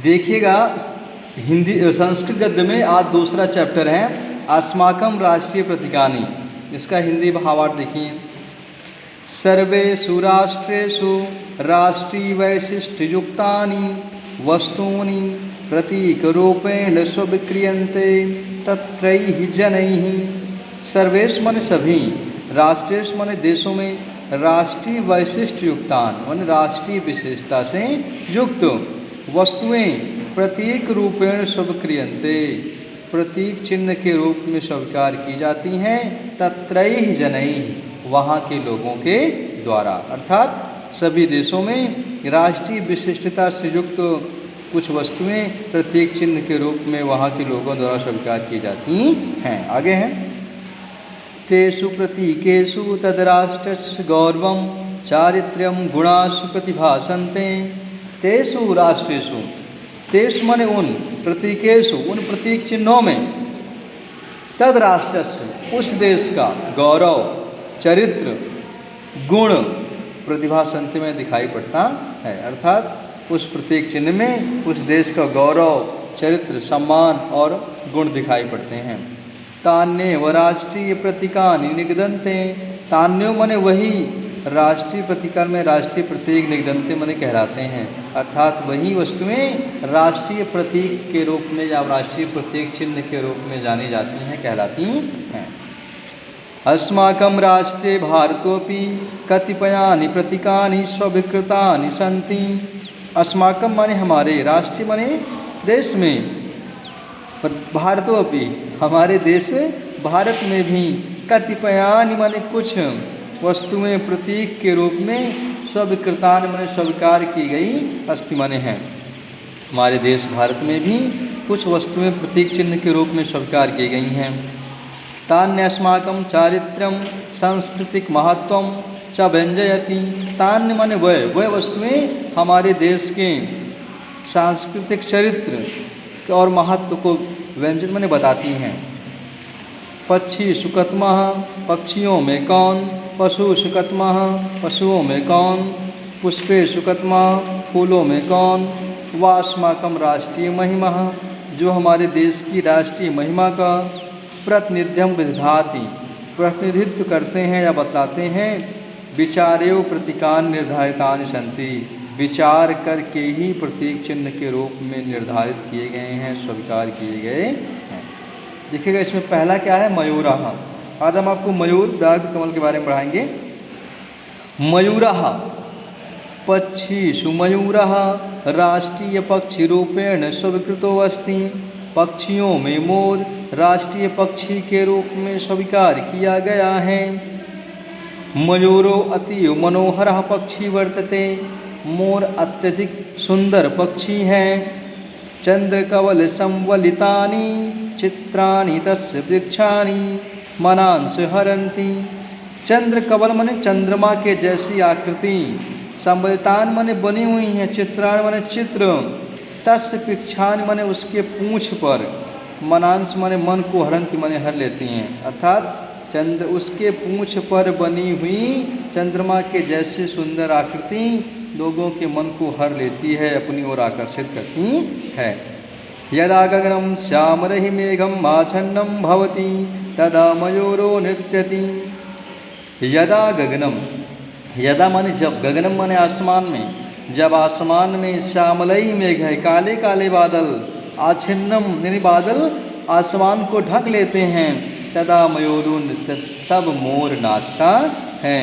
देखिएगा हिंदी संस्कृत गद्य में आज दूसरा चैप्टर है अस्माकम राष्ट्रीय प्रतीकानि। इसका हिंदी भावार्थ देखिए। सर्वेषु राष्ट्रेषु राष्ट्रीय वैशिष्ट्ययुक्तानि वस्तूनि प्रतीकरूपेण स्वीक्रियन्ते तत्रैः जनैः। सर्वेषु माने सभी, राष्ट्रेषु माने देशों में, राष्ट्रीय वैशिष्ट्य युक्तान माने राष्ट्रीय विशेषता से युक्त वस्तुएं प्रतीक रूपेण स्वीक्रियन्ते प्रतीक चिन्ह के रूप में स्वीकार की जाती हैं तत्रैः जनैः वहाँ के लोगों के द्वारा। अर्थात सभी देशों में राष्ट्रीय विशिष्टता से युक्त कुछ वस्तुएं प्रतीक चिन्ह के रूप में वहाँ के लोगों द्वारा स्वीकार की जाती हैं। आगे हैं तेषु प्रतीकेषु तद्राष्ट्रस्य गौरवं चारित्र्यं गुणाश्च प्रतिभासन्ते। तेषु राष्ट्रेषु, तेषु माने उन, प्रतीकेषु उन प्रतीक चिन्हों में, तद राष्ट्रस्य उस देश का गौरव, चरित्र, गुण, प्रतिभा संत में दिखाई पड़ता है। अर्थात उस प्रतीक चिन्ह में उस देश का गौरव, चरित्र, सम्मान और गुण दिखाई पड़ते हैं। तान्येव राष्ट्रीय प्रतीकानि निगदन्ते। तान्यो माने वही, राष्ट्रीय प्रतीकार में राष्ट्रीय प्रतीक निगदन्ते माने कहलाते हैं। अर्थात वही वस्तुएं राष्ट्रीय प्रतीक के रूप में या राष्ट्रीय प्रतीक चिन्ह के रूप में जानी जाती हैं, कहलाती हैं। अस्माकं राष्ट्रे भारतोऽपि कतिपयानि प्रतीकानि स्वीकृतानि सन्ति। अस्माकं माने हमारे, राष्ट्रीय माने देश में, भारतोऽपि हमारे देश भारत में भी, कतिपयानि माने कुछ वस्तुएं प्रतीक के रूप में स्वीकृतानि माने स्वीकार की गई अस्ति माने हैं। हमारे देश भारत में भी कुछ वस्तुएं प्रतीक चिन्ह के रूप में स्वीकार की गई हैं। तान्यस्माकं चारित्र्यं सांस्कृतिक महत्वं च व्यंजयति। तान्य माने वह वस्तुएं हमारे देश के सांस्कृतिक चरित्र और महत्व को व्यंजन माने बताती हैं। पक्षी सुकतमः, पक्षियों में कौन। पशु सुकतमः, पशुओं में कौन। पुष्पे सुकतमः, फूलों में कौन। वास्माकं राष्ट्रीय महिमा, जो हमारे देश की राष्ट्रीय महिमा का प्रतिनिध्यम विदधाति, प्रतिनिधित्व करते हैं या बताते हैं। विचारेव प्रतीकान निर्धारितानि सन्ति, विचार करके ही प्रतीक चिन्ह के रूप में निर्धारित किए गए हैं, स्वीकार किए गए हैं। देखिएगा इसमें पहला क्या है, मयूरः। आज हम आपको मयूर व्याघ्र कमल के बारे में पढ़ाएंगे। मयूरः पक्षीषु मयूरः राष्ट्रीय पक्षी रूपेण स्वीकृतो अस्ति। पक्षियों में मोर राष्ट्रीय पक्षी के रूप में स्वीकार किया गया है। मयूरो अतीव मनोहरः पक्षी वर्तते, मोर अत्यधिक सुंदर पक्षी है। चंद्रकवल संवलितानि चित्राणि तस्य वृक्षाणि मनांस हरन्ति। चंद्रकवल माने चंद्रमा के जैसी आकृति, संवलितान माने बनी हुई हैं, चित्राण माने चित्र, तस्य वृक्षाणि माने उसके पूंछ पर, मनांस माने मन को, हरन्ति माने हर लेती हैं। अर्थात चंद्र उसके पूंछ पर बनी हुई चंद्रमा के जैसे सुंदर आकृति लोगों के मन को हर लेती है, अपनी ओर आकर्षित करती है। यदा गगनं श्यामरहि मेघम् आच्छन्नं भवति तदा मयूरो नृत्यति। यदा गगनम, यदा माने जब, गगनम माने आसमान में, जब आसमान में श्यामलई मेघ है, काले काले बादल, आच्छिन्नम यानी बादल आसमान को ढक लेते हैं, तदा मयूरो नृत्य, तब मोर नाचता है।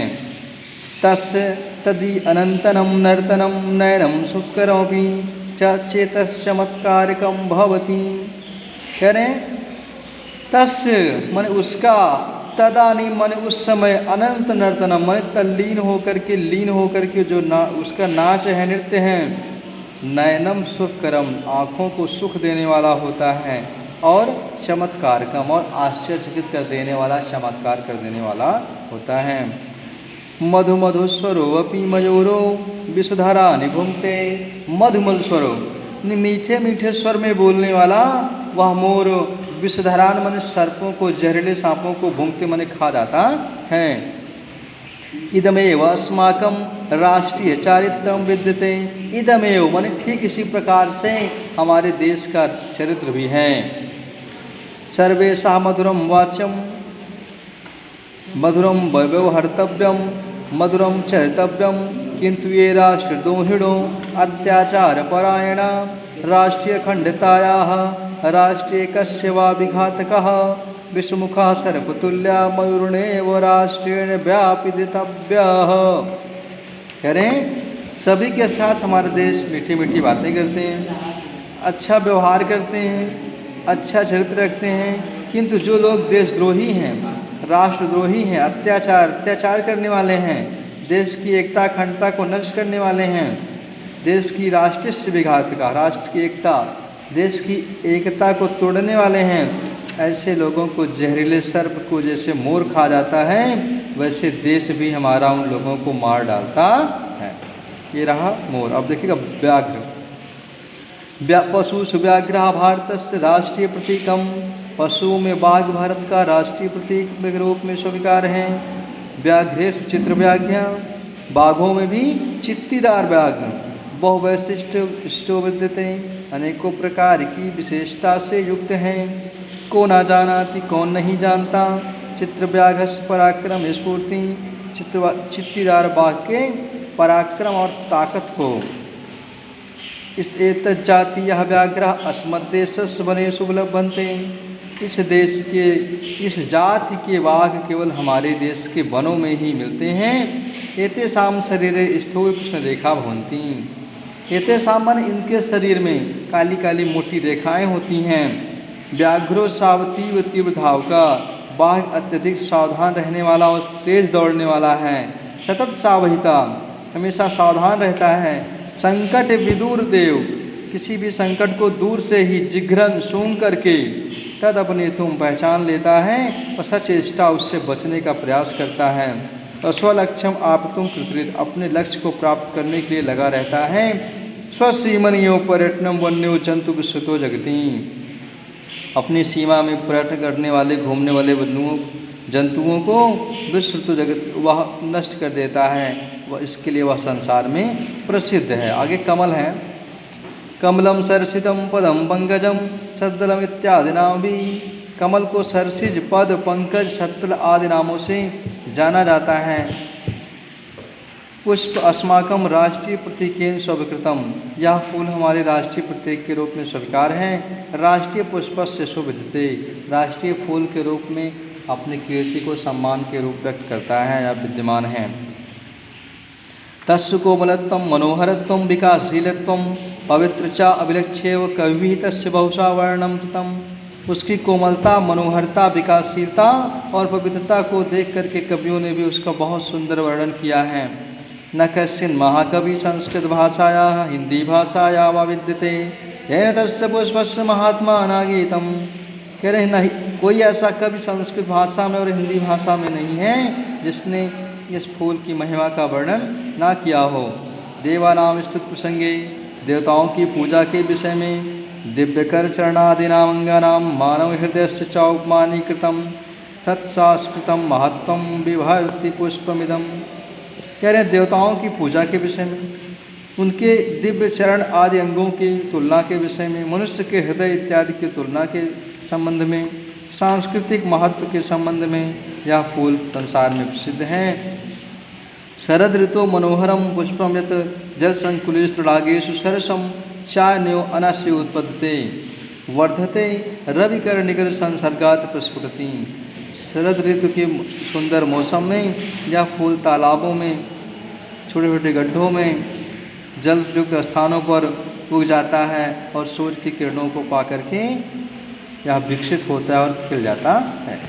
तस्य तदि अनंतनम नर्तनम नयनम सुकरोपि च चेतश्चमत्कारकम भवति। कह रहे हैं तस्य माने उसका, तदानी माने उस समय, अनंत नर्तनम माने तल्लीन होकर के, लीन होकर के जो उसका नाच है, नृत्य है। नयनम सुखकरम, आँखों को सुख देने वाला होता है, और चमत्कारकम और आश्चर्यचकित कर देने वाला, चमत्कार कर देने वाला होता है। मधु मधु स्वरो अपि मयूरो विषधरा निभुंक्ते। मधुमल स्वरो, मीठे मीठे स्वर में बोलने वाला वह मोर विषधरान माने सर्पों को, जहरीले सांपों को भूंगते माने खा जाता है। इदमेव अस्माकं राष्ट्रीय चारित्रं विद्यते। इदमेव माने ठीक इसी प्रकार से हमारे देश का चरित्र भी है। सर्वेषां मधुरं वाच्यं मधुरं व्यवहर्तव्यं मधुरं चरितव्यं किंतु ये राष्ट्रद्रोहिणो अत्याचारपरायणा राष्ट्रीयखण्डितायाः राष्ट्रीयैकस्य वा विघातकः विषमुखः सर्पतुल्या मयूरेणैव राष्ट्रेण व्यापितव्यः। कह रहे हैं सभी के साथ हमारे देश मीठी मीठी बातें करते हैं, अच्छा व्यवहार करते हैं, अच्छा चरित्र रखते हैं, किंतु जो लोग देशद्रोही हैं, राष्ट्रद्रोही हैं, अत्याचार करने वाले हैं, देश की एकता अखंडता को नष्ट करने वाले हैं, देश की राष्ट्रीय विघातका राष्ट्र की एकता देश की एकता को तोड़ने वाले हैं, ऐसे लोगों को जहरीले सर्प को जैसे मोर खा जाता है वैसे देश भी हमारा उन लोगों को मार डालता है। ये रहा मोर। अब देखिएगा व्याघ्र। पशुषु व्याघ्रः भारतस्य राष्ट्रीय प्रतीकम। पशुओं में बाघ भारत का राष्ट्रीय प्रतीक के रूप में स्वीकार है। व्याघ्रेषु चित्रव्याघ्र। बाघों में भी चित्तीदार व्याघ्र बहुवैशिष्टो विद्यते, अनेकों प्रकार की विशेषता से युक्त हैं। को ना जानाति कौन नहीं जानता। चित्रव्याघस्य पराक्रम स्फूर्ति। चित्तीदार बाघ के पराक्रम और ताकत को। एतज्जातीयः व्याघ्रः अस्मद्देशस्य वनेषु लभ्यन्ते। इस जाति के बाघ केवल हमारे देश के वनों में ही मिलते हैं। एतेषां शरीरे स्थूल कृष्णरेखा भवन्ति। एतेषां माने इनके शरीर में काली काली मोटी रेखाएं होती हैं। व्याघ्रो सावतीव तीव्र धावका। बाघ अत्यधिक सावधान रहने वाला और तेज दौड़ने वाला है। सतत सावहिता हमेशा सावधान रहता है। संकट विदूर देव किसी भी संकट को दूर से ही जिघ्रन सूंघ करके तद अपने तुम पहचान लेता है और सचेष्टा उससे बचने का प्रयास करता है। और स्वलक्ष्यम आप तुम कृतृत अपने लक्ष्य को प्राप्त करने के लिए लगा रहता है। स्वसीमनियो पर्यटनम वन्यो जंतु विश्रुतो जगती। अपनी सीमा में पर्यटन करने वाले घूमने वाले जंतुओं को विश्रुतो जगत वह नष्ट कर देता है। वह इसके लिए वह संसार में प्रसिद्ध है। आगे कमल है। कमलम सरसितम पदम पंकजम सद्दलम इत्यादि नाम भी। कमल को सरसिज पद पंकज सत्तल आदि नामों से जाना जाता है। पुष्प अस्माकम राष्ट्रीय प्रतीकेन स्वीकृतम। यह फूल हमारे राष्ट्रीय प्रतीक के रूप में स्वीकार है। राष्ट्रीय पुष्पस्य सुविदिते। राष्ट्रीय फूल के रूप में अपनी कीर्ति को सम्मान के रूप व्यक्त करता है या विद्यमान है। तस्य कोमलत्वं मनोहरत्वं विकासशीलत्वं पवित्र च अभिलक्ष्येव कविभिः तस्य बहुशा वर्णनं कृतम्। उसकी कोमलता, मनोहरता, विकासशीलता और पवित्रता को देख करके कवियों ने भी उसका बहुत सुंदर वर्णन किया है। न कश्चिन् महाकवि संस्कृत भाषायाः हिंदी भाषाया वा विद्यते येन तस्य पुष्पस्य महात्मा नागीतम्। कह रहे नहीं कोई ऐसा कवि संस्कृत भाषा में और हिंदी भाषा में नहीं है जिसने इस फूल की महिमा का वर्णन ना किया हो। देवानाम स्तुति प्रसंगे देवताओं की पूजा के विषय में दिव्यकर चरणादीनाम अंगानाम मानव हृदय से चौपमानीकृतम तत्सांस्कृतम महत्वम विभर्ति पुष्पमिदम। कह रहे देवताओं की पूजा के विषय में, उनके दिव्य चरण आदि अंगों की तुलना के विषय में, मनुष्य के हृदय इत्यादि की तुलना के संबंध में, सांस्कृतिक महत्व के संबंध में यह फूल संसार में प्रसिद्ध है। शरद ऋतु मनोहरम पुष्पम यत जल संकुलितडागेषु सरसम चान्यो अनस्य उत्पद्यते वर्धते रविकर्णिकर संसर्गात प्रस्फुटति। शरद ऋतु के सुंदर मौसम में यह फूल तालाबों में, छोटे छोटे गड्ढों में, जल युक्त स्थानों पर उग जाता है और सूर्य की किरणों को पा करके यह विकसित होता है और खिल जाता है।